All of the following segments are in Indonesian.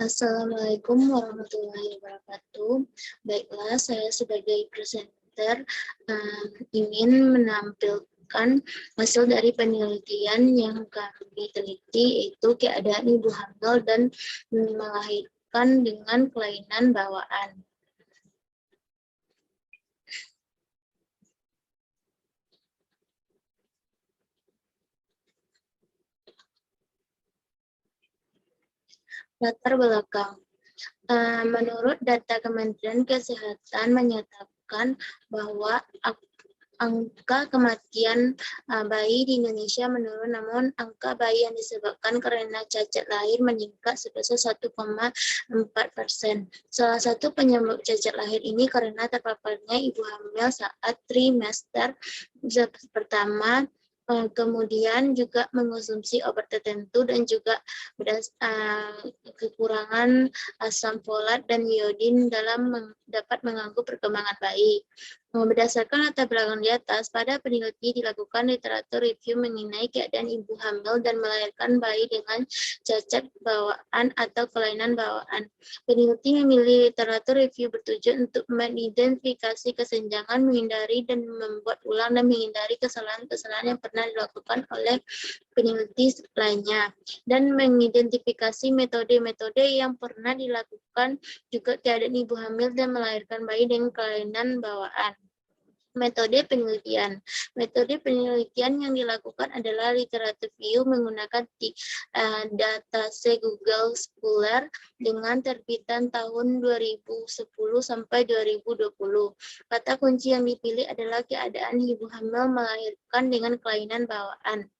Assalamualaikum warahmatullahi wabarakatuh. Baiklah, saya sebagai presenter ingin menampilkan hasil dari penelitian yang kami teliti, yaitu keadaan ibu hamil dan melahirkan dengan kelainan bawaan. Latar belakang. Menurut data Kementerian Kesehatan menyatakan bahwa angka kematian bayi di Indonesia menurun, namun angka bayi yang disebabkan karena cacat lahir meningkat sebesar 1,4%. Salah satu penyebab cacat lahir ini karena terpaparnya ibu hamil saat trimester pertama, kemudian juga mengonsumsi obat tertentu dan juga kekurangan asam folat dan iodin dapat mengganggu perkembangan bayi. Berdasarkan latar belakang di atas, pada peneliti dilakukan literatur review mengenai keadaan ibu hamil dan melahirkan bayi dengan cacat bawaan atau kelainan bawaan. Peneliti memilih literatur review bertujuan untuk mengidentifikasi kesenjangan, menghindari dan membuat ulang dan menghindari kesalahan-kesalahan yang pernah dilakukan oleh peneliti lainnya, dan mengidentifikasi metode-metode yang pernah dilakukan juga keadaan ibu hamil dan melahirkan bayi dengan kelainan bawaan. Metode penelitian. Metode penelitian yang dilakukan adalah literatur review menggunakan database Google Scholar dengan terbitan tahun 2010 sampai 2020. Kata kunci yang dipilih adalah keadaan ibu hamil melahirkan dengan kelainan bawaan.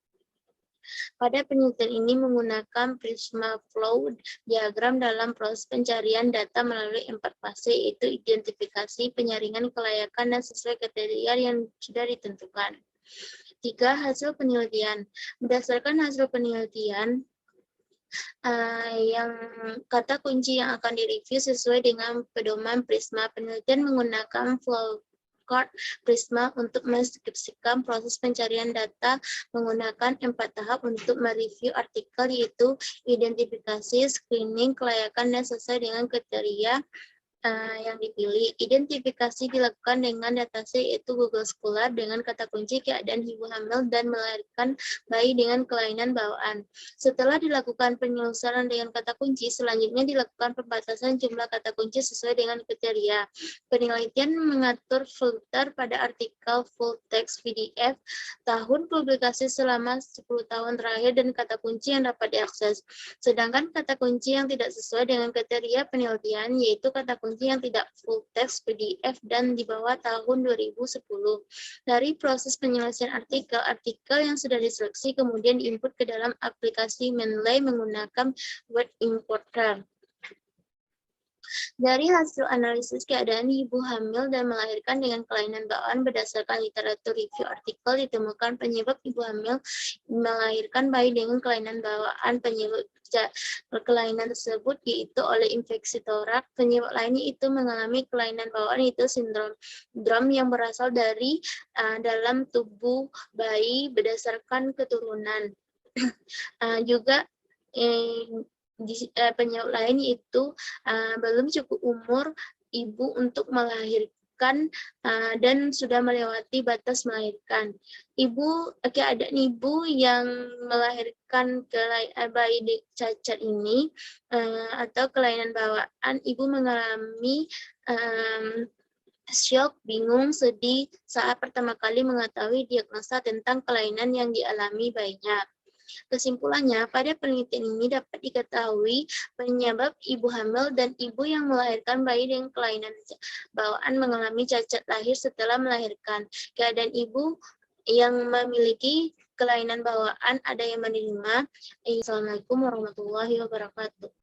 Pada penelitian ini menggunakan Prisma Flow diagram dalam proses pencarian data melalui 4 fase, yaitu identifikasi, penyaringan, kelayakan, dan sesuai kriteria yang sudah ditentukan. 3. Hasil penelitian. Berdasarkan hasil penelitian, yang kata kunci yang akan direview sesuai dengan pedoman Prisma. Penelitian menggunakan flow Prisma untuk mendeskripsikan proses pencarian data menggunakan 4 tahap untuk mereview artikel, yaitu identifikasi, screening, kelayakan, dan sesuai dengan kriteria yang dipilih. Identifikasi dilakukan dengan database yaitu Google Scholar dengan kata kunci keadaan ibu hamil dan melahirkan bayi dengan kelainan bawaan. Setelah dilakukan penelusuran dengan kata kunci, selanjutnya dilakukan pembatasan jumlah kata kunci sesuai dengan kriteria. Penelitian mengatur filter pada artikel full text PDF, tahun publikasi selama 10 tahun terakhir, dan kata kunci yang dapat diakses. Sedangkan kata kunci yang tidak sesuai dengan kriteria penelitian, yaitu kata kunci yang tidak full text PDF dan di bawah tahun 2010. Dari proses penyelesaian artikel yang sudah diseleksi kemudian diinput ke dalam aplikasi Mendeley menggunakan word importer. Dari hasil analisis keadaan ibu hamil dan melahirkan dengan kelainan bawaan berdasarkan literatur review artikel, ditemukan penyebab ibu hamil melahirkan bayi dengan kelainan bawaan. Penyebab kelainan tersebut yaitu oleh infeksi torak. Penyebab lainnya itu mengalami kelainan bawaan, yaitu sindrom yang berasal dari dalam tubuh bayi berdasarkan keturunan. Juga penyebab lain itu belum cukup umur ibu untuk melahirkan dan sudah melewati batas melahirkan. Keadaan ibu yang melahirkan bayi cacat ini atau kelainan bawaan, ibu mengalami syok, bingung, sedih saat pertama kali mengetahui diagnosa tentang kelainan yang dialami bayinya. Kesimpulannya, pada penelitian ini dapat diketahui penyebab ibu hamil dan ibu yang melahirkan bayi dengan kelainan bawaan mengalami cacat lahir setelah melahirkan. Keadaan ibu yang memiliki kelainan bawaan ada yang menerima. Assalamualaikum warahmatullahi wabarakatuh.